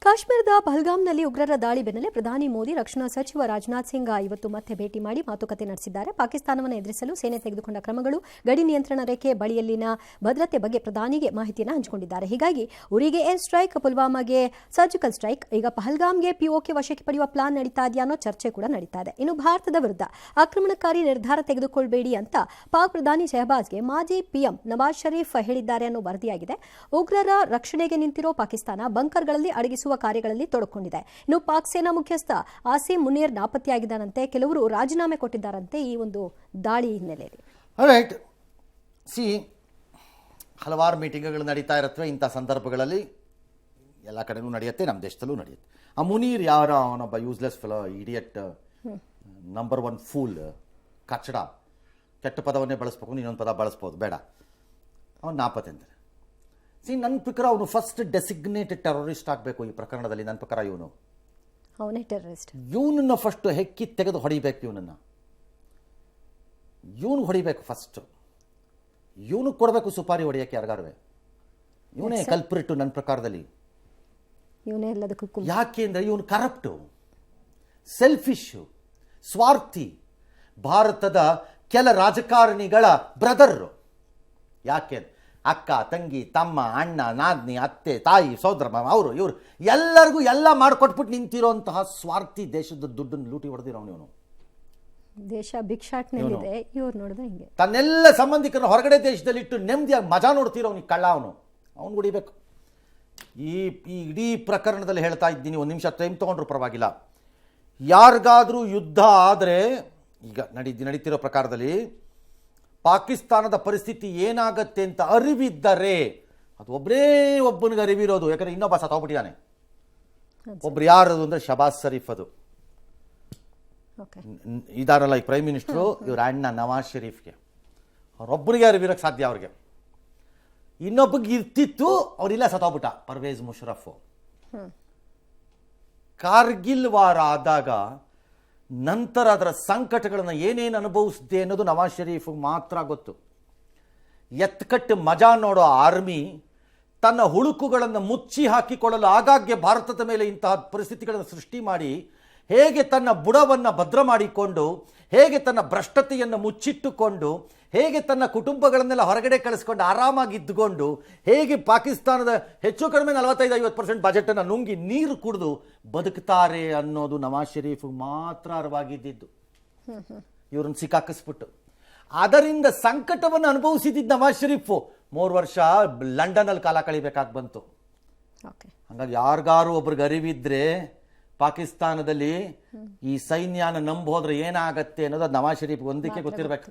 ಕಾಶ್ಮೀರದ ಪಹಲ್ಗಾಮ್ನಲ್ಲಿ ಉಗ್ರರ ದಾಳಿ ಬೆನ್ನಲ್ಲೇ ಪ್ರಧಾನಿ ಮೋದಿ ರಕ್ಷಣಾ ಸಚಿವ ರಾಜನಾಥ್ ಸಿಂಗ್ ಇವತ್ತು ಮತ್ತೆ ಭೇಟಿ ಮಾಡಿ ಮಾತುಕತೆ ನಡೆಸಿದ್ದಾರೆ. ಪಾಕಿಸ್ತಾನವನ್ನು ಎದುರಿಸಲು ಸೇನೆ ತೆಗೆದುಕೊಂಡ ಕ್ರಮಗಳು, ಗಡಿ ನಿಯಂತ್ರಣ ರೇಖೆ ಬಳಿಯಲ್ಲಿನ ಭದ್ರತೆ ಬಗ್ಗೆ ಪ್ರಧಾನಿಗೆ ಮಾಹಿತಿಯನ್ನು ಹಂಚಿಕೊಂಡಿದ್ದಾರೆ. ಹೀಗಾಗಿ ಉರಿಗೆ ಏರ್ ಸ್ಟ್ರೈಕ್, ಪುಲ್ವಾಮಾಗೆ ಸರ್ಜಿಕಲ್ ಸ್ಟ್ರೈಕ್, ಈಗ ಪಹಲ್ಗಾಮ್ಗೆ ಪಿಒಕೆ ವಶಕ್ಕೆ ಪಡೆಯುವ ಪ್ಲಾನ್ ನಡೀತಾ ಇದೆಯಾ ಅನ್ನೋ ಚರ್ಚೆ ಕೂಡ ನಡೀತಾ ಇದೆ. ಇನ್ನು ಭಾರತದ ವಿರುದ್ಧ ಆಕ್ರಮಣಕಾರಿ ನಿರ್ಧಾರ ತೆಗೆದುಕೊಳ್ಳಬೇಡಿ ಅಂತ ಪಾಕ್ ಪ್ರಧಾನಿ ಶಹಬಾಜ್ಗೆ ಮಾಜಿ ಪಿಎಂ ನವಾಜ್ ಶರೀಫ್ ಹೇಳಿದ್ದಾರೆ ಅನ್ನೋ ವರದಿಯಾಗಿದೆ. ಉಗ್ರರ ರಕ್ಷಣೆಗೆ ನಿಂತಿರೋ ಪಾಕಿಸ್ತಾನ ಬಂಕರ್ಗಳಲ್ಲಿ ಅಡಗಿಸುವ ಕಾರ್ಯಗಳಲ್ಲಿ ತೊಡಕೊಂಡಿದೆ. ಇನ್ನು ಪಾಕ್ ಸೇನಾ ಮುಖ್ಯಸ್ಥ ಆಸಿಮ್ ಮುನೀರ್ ನಾಪತ್ತೆಯಾಗಿದ್ದಾರಂತೆ, ಕೆಲವರು ರಾಜೀನಾಮೆ ಕೊಟ್ಟಿದ್ದಾರಂತೆ ಈ ಒಂದು ದಾಳಿ ಹಿನ್ನೆಲೆಯಲ್ಲಿ. ರೈಟ್, ಹಲವಾರು ಮೀಟಿಂಗ್ಗಳು ನಡೀತಾ ಇರುತ್ತವೆ. ಇಂಥ ಸಂದರ್ಭಗಳಲ್ಲಿ ಎಲ್ಲ ಕಡೆನೂ ನಡೆಯುತ್ತೆ, ನಮ್ಮ ದೇಶದಲ್ಲೂ ನಡೆಯುತ್ತೆ. ಆ ಮುನೀರ್ ಯಾರ, ಅವನೊಬ್ಬ useless fellow, idiot, number one fool, ಕಚ್ಚಡ, ಕೆಟ್ಟ ಪದವನ್ನೇ ಬಳಸ್ಬೇಕು, ಇನ್ನೊಂದು ಪದ ಬಳಸ್ಬೋದು, ಬೇಡ, ಅವನು ನಾಪತ್ತೆ ಅಂತಾರೆ. ನನ್ನ ಪ್ರಕಾರ ಅವನು ಫಸ್ಟ್ ಡೆಸಿಗ್ನೇಟೆಡ್ ಟೆರರಿಸ್ಟ್ ಆಗಬೇಕು ಈ ಪ್ರಕರಣದಲ್ಲಿ. ನನ್ನ ಪ್ರಕಾರ ಅವನೇ ಟೆರರಿಸ್ಟ್. ಇವನನ್ನು ಫಸ್ಟ್ ಹೆಕ್ಕಿ ತೆಗೆದು ಹೊಡಿಬೇಕು. ಇವನು ಹೊಡಿಬೇಕು ಫಸ್ಟ್. ಇವನು ಕೊಡಬೇಕು ಸುಪಾರಿ ಹೊಡೆಯೋಕ್ಕೆ ಯಾರಿಗಾರುವೆ. ಇವನೇ ಕಲ್ಪ್ರಿಟ್ಟು ನನ್ನ ಪ್ರಕಾರದಲ್ಲಿ. ಇವನೇ ಎಲ್ಲದಕ್ಕೂ. ಯಾಕೆ ಅಂದರೆ ಇವನು ಕರಪ್ಟು, ಸೆಲ್ಫಿಶು, ಸ್ವಾರ್ಥಿ, ಭಾರತದ ಕೆಲ ರಾಜಕಾರಣಿಗಳ ಬ್ರದರ್ರು. ಯಾಕೆ ಅಕ್ಕ, ತಂಗಿ, ತಮ್ಮ, ಅಣ್ಣ, ನಾದ್ನಿ, ಅತ್ತೆ, ತಾಯಿ, ಸೋದರ, ಅವರು ಇವರು ಎಲ್ಲರಿಗೂ ಎಲ್ಲ ಮಾಡಿಕೊಟ್ಬಿಟ್ಟು ನಿಂತಿರೋಂತಹ ಸ್ವಾರ್ಥಿ, ದೇಶದ ದುಡ್ಡನ್ನು ಲೂಟಿ ಹೊಡೆದಿರೋನು ಇವನು. ದೇಶ ಭಿಕ್ಷಾಟನೆಯಲ್ಲಿದೆ, ಇವ್ರು ನೋಡಿದ್ರೆ ಹಿಂಗೆ ತನ್ನೆಲ್ಲ ಸಂಬಂಧಿಕರನ್ನು ಹೊರಗಡೆ ದೇಶದಲ್ಲಿಟ್ಟು ನೆಮ್ಮದಿಯಾಗಿ ಮಜಾ ನೋಡ್ತಿರೋನು ಕಳ್ಳ. ಅವನು ಹೊಡಿಬೇಕು. ಈ ಇಡೀ ಪ್ರಕರಣದಲ್ಲಿ ಹೇಳ್ತಾ ಇದ್ದೀನಿ, ಒಂದು ನಿಮಿಷ ಟೈಮ್ ತೊಗೊಂಡ್ರು ಪರವಾಗಿಲ್ಲ. ಯಾರಿಗಾದರೂ ಯುದ್ಧ ಆದರೆ, ಈಗ ನಡೀತಿರೋ ಪ್ರಕಾರದಲ್ಲಿ ಪಾಕಿಸ್ತಾನದ ಪರಿಸ್ಥಿತಿ ಏನಾಗತ್ತೆ ಅಂತ ಅರಿವಿದ್ದರೆ, ಅದು ಒಬ್ಬನಿಗೆ ಅರಿವಿರೋದು, ಯಾಕಂದರೆ ಇನ್ನೊಬ್ಬ ಸತ್ತೋಗ್ಬಿಟ್ಟಿದ್ದಾನೆ. ಒಬ್ರು ಯಾರದು ಅಂದರೆ ಶಹಬಾಜ್ ಶರೀಫ್. ಅದು ಇದಾರಲ್ಲ ಈ ಪ್ರೈಮ್ ಮಿನಿಸ್ಟ್ರು, ಇವ್ರ ಅಣ್ಣ ನವಾಜ್ ಶರೀಫ್ಗೆ, ಅವರೊಬ್ಬರಿಗೆ ಅರಿವಿರೋಕ್ಕೆ ಸಾಧ್ಯ. ಅವ್ರಿಗೆ ಇನ್ನೊಬ್ಬಗೆ ಇರ್ತಿತ್ತು, ಅವರಿಲ್ಲ, ಸತ್ತೋಗ್ಬಿಟ್ಟ. ಪರ್ವೇಜ್ ಮುಷರಫ್. ಕಾರ್ಗಿಲ್ ವಾರ ಆದಾಗ ನಂತರ ಅದರ ಸಂಕಟಗಳನ್ನು ಏನೇನು ಅನುಭವಿಸಿದೆ ಅನ್ನೋದು ನವಾಜ್ ಶರೀಫ್ ಮಾತ್ರ ಗೊತ್ತು. ಎತ್ಕಟ್ಟು ಮಜಾ ನೋಡೋ ಆರ್ಮಿ ತನ್ನ ಹುಳುಕುಗಳನ್ನು ಮುಚ್ಚಿ ಹಾಕಿಕೊಳ್ಳಲು ಆಗಾಗ್ಗೆ ಭಾರತದ ಮೇಲೆ ಇಂತಹ ಪರಿಸ್ಥಿತಿಗಳನ್ನು ಸೃಷ್ಟಿ ಮಾಡಿ, ಹೇಗೆ ತನ್ನ ಬುಡವನ್ನು ಭದ್ರ ಮಾಡಿಕೊಂಡು, ಹೇಗೆ ತನ್ನ ಭ್ರಷ್ಟತೆಯನ್ನು ಮುಚ್ಚಿಟ್ಟುಕೊಂಡು, ಹೇಗೆ ತನ್ನ ಕುಟುಂಬಗಳನ್ನೆಲ್ಲ ಹೊರಗಡೆ ಕಳಿಸ್ಕೊಂಡು ಆರಾಮಾಗಿ ಇದ್ದುಕೊಂಡು, ಹೇಗೆ ಪಾಕಿಸ್ತಾನದ ಹೆಚ್ಚು ಕಡಿಮೆ 45-50% ಬಜೆಟನ್ನು ನುಂಗಿ ನೀರು ಕುಡಿದು ಬದುಕ್ತಾರೆ ಅನ್ನೋದು ನವಾಜ್ ಶರೀಫ್ ಮಾತ್ರ ಅರಿವಾಗಿದ್ದು. ಇವ್ರನ್ನ ಸಿಕ್ಕಾಕಿಸ್ಬಿಟ್ಟು ಅದರಿಂದ ಸಂಕಟವನ್ನು ಅನುಭವಿಸಿದ್ದು ನವಾಜ್ ಶರೀಫ್ 3 ವರ್ಷ ಲಂಡನ್ನಲ್ಲಿ ಕಾಲ ಕಳಿಬೇಕಾಗಿ ಬಂತು. ಹಾಗಾಗಿ ಯಾರಿಗಾರು ಒಬ್ರಿಗೆ ಅರಿವಿದ್ರೆ ಪಾಕಿಸ್ತಾನದಲ್ಲಿ ಈ ಸೈನ್ಯನ ನಂಬೋದ್ರೆ ಏನಾಗತ್ತೆ ಅನ್ನೋದು ನವಾಜ್ ಶರೀಫ್ ಒಂದಕ್ಕೆ ಗೊತ್ತಿರಬೇಕು.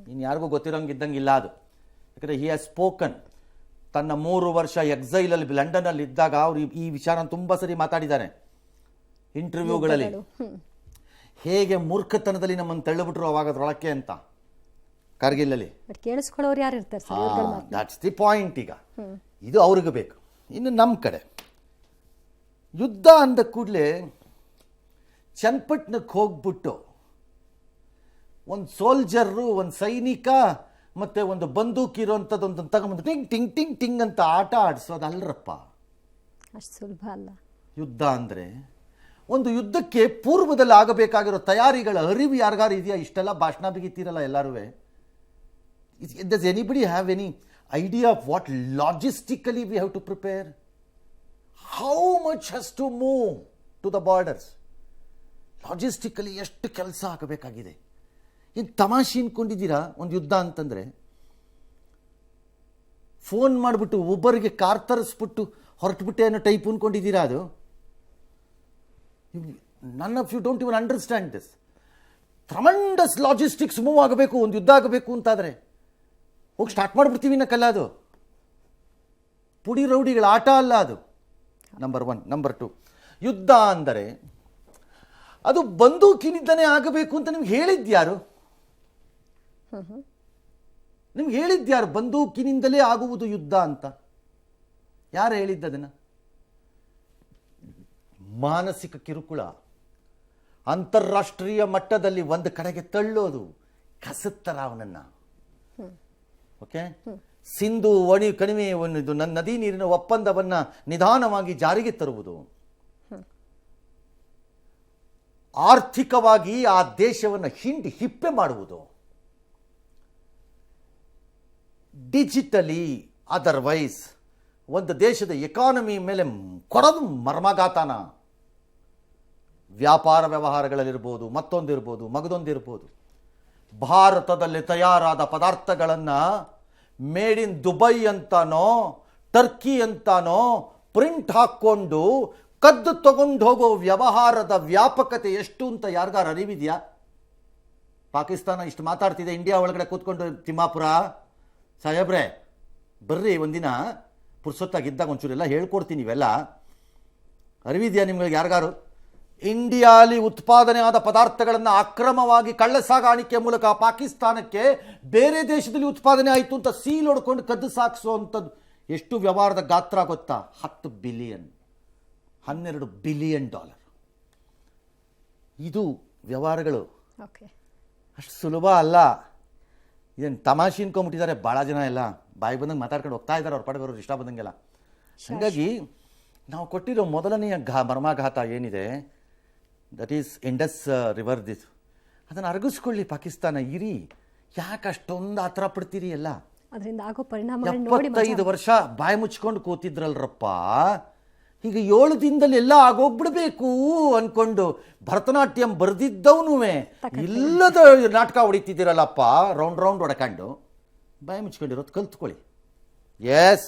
ಇನ್ನು ಯಾರಿಗೂ ಗೊತ್ತಿರೋಂಗಿದ್ದಂಗಿಲ್ಲ ಅದು. ಯಾಕಂದರೆ ಹಿ ಹ್ಯಾಸ್ ಸ್ಪೋಕನ್. ತನ್ನ 3 ವರ್ಷ ಎಕ್ಸೈಲಲ್ಲಿ ಲಂಡನ್ನಲ್ಲಿ ಇದ್ದಾಗ ಅವ್ರು ಈ ವಿಚಾರ ತುಂಬ ಸರಿ ಮಾತಾಡಿದ್ದಾರೆ ಇಂಟರ್ವ್ಯೂಗಳಲ್ಲಿ. ಹೇಗೆ ಮೂರ್ಖತನದಲ್ಲಿ ನಮ್ಮನ್ನು ತಳ್ಳಿಬಿಟ್ರು ಅವಾಗ ಅದ್ರೊಳಕ್ಕೆ ಅಂತ ಕಾರ್ಗಿಲಲ್ಲಿ. ಕೇಳಿಸ್ಕೊಳ್ಳೋರು ಯಾರು ಇರ್ತಾರೆ? That's the point. ಈಗ ಇದು ಅವ್ರಿಗೆ ಬೇಕು. ಇನ್ನು ನಮ್ಮ ಕಡೆ ಯುದ್ಧ ಅಂದ ಕೂಡಲೇ ಚನ್ನಪಟ್ಟಣಕ್ಕೆ ಹೋಗ್ಬಿಟ್ಟು ಒಂದು ಸೋಲ್ಜರು, ಒಂದು ಸೈನಿಕ ಮತ್ತು ಒಂದು ಬಂದೂಕಿರೋಂಥದ್ದೊಂದು ತಗೊಂಬಂದು ಟಿಂಗ್ ಟಿಂಗ್ ಟಿಂಗ್ ಟಿಂಗ್ ಅಂತ ಆಟ ಆಡಿಸೋದು ಅಲ್ರಪ್ಪ. ಅಷ್ಟು ಸುಲಭ ಅಲ್ಲ ಯುದ್ಧ ಅಂದರೆ. ಒಂದು ಯುದ್ಧಕ್ಕೆ ಪೂರ್ವದಲ್ಲಿ ಆಗಬೇಕಾಗಿರೋ ತಯಾರಿಗಳ ಅರಿವು ಯಾರಿಗಾರು ಇದೆಯಾ? ಇಷ್ಟೆಲ್ಲ ಭಾಷಣ ಬಿಗಿತೀರಲ್ಲ ಎಲ್ಲರೂ. Does anybody have any idea of what logistically we have to prepare? How much has to move to the borders? Logistically ಎಷ್ಟು ಕೆಲಸ ಆಗಬೇಕಾಗಿದೆ. ಏನು ತಮಾಷೆ ಅನ್ಕೊಂಡಿದ್ದೀರಾ? ಒಂದು ಯುದ್ಧ ಅಂತಂದರೆ ಫೋನ್ ಮಾಡಿಬಿಟ್ಟು ಒಬ್ಬರಿಗೆ ಕಾರ್ ತರಿಸ್ಬಿಟ್ಟು ಹೊರಟುಬಿಟ್ಟೆ ಅನ್ನೋ ಟೈಪ್ ಅಂದ್ಕೊಂಡಿದ್ದೀರಾ? ಅದು none of you don't even understand this. Tremendous logistics move ಆಗಬೇಕು ಒಂದು ಯುದ್ಧ ಆಗಬೇಕು ಅಂತಾದರೆ. ಹೋಗಿ ಸ್ಟಾರ್ಟ್ ಮಾಡಿಬಿಡ್ತೀವಿ ಅನ್ನಕ್ಕಲ್ಲ ಅದು. ಪುಡಿ ರೌಡಿಗಳ ಆಟ ಅಲ್ಲ ಅದು. ನಂಬರ್ 1. ನಂಬರ್ 2, ಯುದ್ಧ ಅಂದರೆ ಅದು ಬಂದೂಕಿನಿಂದನೇ ಆಗಬೇಕು ಅಂತ ನಿಮ್ಗೆ ಹೇಳಿದ್ಯಾರು? ನಿಮ್ಗೆ ಹೇಳಿದ್ಯಾರು ಬಂದೂಕಿನಿಂದಲೇ ಆಗುವುದು ಯುದ್ಧ ಅಂತ? ಯಾರು ಹೇಳಿದ್ದದನ್ನು? ಮಾನಸಿಕ ಕಿರುಕುಳ, ಅಂತಾರಾಷ್ಟ್ರೀಯ ಮಟ್ಟದಲ್ಲಿ ಒಂದು ಕಡೆಗೆ ತಳ್ಳೋದು, ಕಸತ್ತರ ಅವನನ್ನು. ಓಕೆ, ಸಿಂಧು ಕಣಿವೆ ಇದು ನದಿ ನೀರಿನ ಒಪ್ಪಂದವನ್ನು ನಿಧಾನವಾಗಿ ಜಾರಿಗೆ ತರುವುದು, ಆರ್ಥಿಕವಾಗಿ ಆ ದೇಶವನ್ನು ಹಿಪ್ಪೆ ಮಾಡುವುದು, ಡಿಜಿಟಲಿ ಅದರ್ವೈಸ್ ಒಂದು ದೇಶದ ಎಕಾನಮಿ ಮೇಲೆ ಕೊಡೋದು ಮರ್ಮಘಾತನ. ವ್ಯಾಪಾರ ವ್ಯವಹಾರಗಳಲ್ಲಿರ್ಬೋದು, ಮತ್ತೊಂದಿರ್ಬೋದು, ಮಗದೊಂದಿರ್ಬೋದು. ಭಾರತದಲ್ಲಿ ತಯಾರಾದ ಪದಾರ್ಥಗಳನ್ನು ಮೇಡ್ ಇನ್ ದುಬೈ ಅಂತಾನೋ ಟರ್ಕಿ ಅಂತಾನೋ ಪ್ರಿಂಟ್ ಹಾಕ್ಕೊಂಡು ಕದ್ದು ತಗೊಂಡು ಹೋಗೋ ವ್ಯವಹಾರದ ವ್ಯಾಪಕತೆ ಎಷ್ಟು ಅಂತ ಯಾರಿಗಾರು ಅರಿವಿದೆಯಾ? ಪಾಕಿಸ್ತಾನ ಇಷ್ಟು ಮಾತಾಡ್ತಿದೆ, ಇಂಡಿಯಾ ಒಳಗಡೆ ಕೂತ್ಕೊಂಡು ತಿಮ್ಮಾಪುರ ಸಾಹೇಬ್ರೆ ಬರ್ರಿ ಒಂದಿನ ಪುರ್ಸೊತ್ತಾಗಿದ್ದಾಗ ಒಂಚೂರೆಲ್ಲ ಹೇಳ್ಕೊಡ್ತೀನಿ. ಇವೆಲ್ಲ ಅರಿವಿದೆಯಾ ನಿಮ್ಗಳಿಗೆ ಯಾರಿಗಾರು? ಇಂಡಿಯಾಲಿ ಉತ್ಪಾದನೆ ಆದ ಪದಾರ್ಥಗಳನ್ನು ಅಕ್ರಮವಾಗಿ ಕಳ್ಳ ಸಾಗಾಣಿಕೆ ಮೂಲಕ ಪಾಕಿಸ್ತಾನಕ್ಕೆ ಬೇರೆ ದೇಶದಲ್ಲಿ ಉತ್ಪಾದನೆ ಆಯಿತು ಅಂತ ಸೀಲ್ ಹೊಡ್ಕೊಂಡು ಕದ್ದು ಸಾಗಿಸುವಂಥದ್ದು ಎಷ್ಟು ವ್ಯವಹಾರದ ಗಾತ್ರ ಗೊತ್ತಾ? 10 ಬಿಲಿಯನ್, $12 ಬಿಲಿಯನ್. ಇದು ವ್ಯವಹಾರಗಳು. ಅಷ್ಟು ಸುಲಭ ಅಲ್ಲ. ಇದೇನು ತಮಾಷೆ ಅನ್ಕೊಂಬಿಟ್ಟಿದ್ದಾರೆ ಭಾಳ ಜನ. ಎಲ್ಲ ಬಾಯಿ ಬಂದಂಗೆ ಮಾತಾಡ್ಕೊಂಡು ಹೋಗ್ತಾ ಇದ್ದಾರೆ ಅವ್ರ ಪಡೆದವರು ಇಷ್ಟ ಬಂದಂಗೆಲ್ಲ. ಹಾಗಾಗಿ ನಾವು ಕೊಟ್ಟಿರೋ ಮೊದಲನೆಯ ಮರ್ಮಾಘಾತ ಏನಿದೆ, ದಟ್ ಈಸ್ ಇಂಡಸ್ ರಿವರ್. ಅದನ್ನು ಅರಗಿಸ್ಕೊಳ್ಳಿ ಪಾಕಿಸ್ತಾನ. ಇರಿ, ಯಾಕೆ ಅಷ್ಟೊಂದು ಆತರ ಪಡ್ತೀರಿ? ಎಲ್ಲ ಅದರಿಂದ ಆಗೋ ಪರಿಣಾಮ 75 ವರ್ಷ ಬಾಯಿ ಮುಚ್ಕೊಂಡು ಕೂತಿದ್ರಲ್ರಪ್ಪ. ಈಗ 7 ದಿನದಲ್ಲಿ ಎಲ್ಲ ಆಗೋಗ್ಬಿಡ್ಬೇಕು ಅನ್ಕೊಂಡು ಭರತನಾಟ್ಯಂ ಬರ್ದಿದ್ದವನು ಇಲ್ಲದ ನಾಟಕ ಹೊಡಿತಿದ್ದೀರಲ್ಲಪ್ಪ, ರೌಂಡ್ ಹೊಡ್ಕೊಂಡು. ಬಾಯಿ ಮುಚ್ಕೊಂಡಿರೋದು ಕಲ್ತ್ಕೊಳ್ಳಿ. ಎಸ್.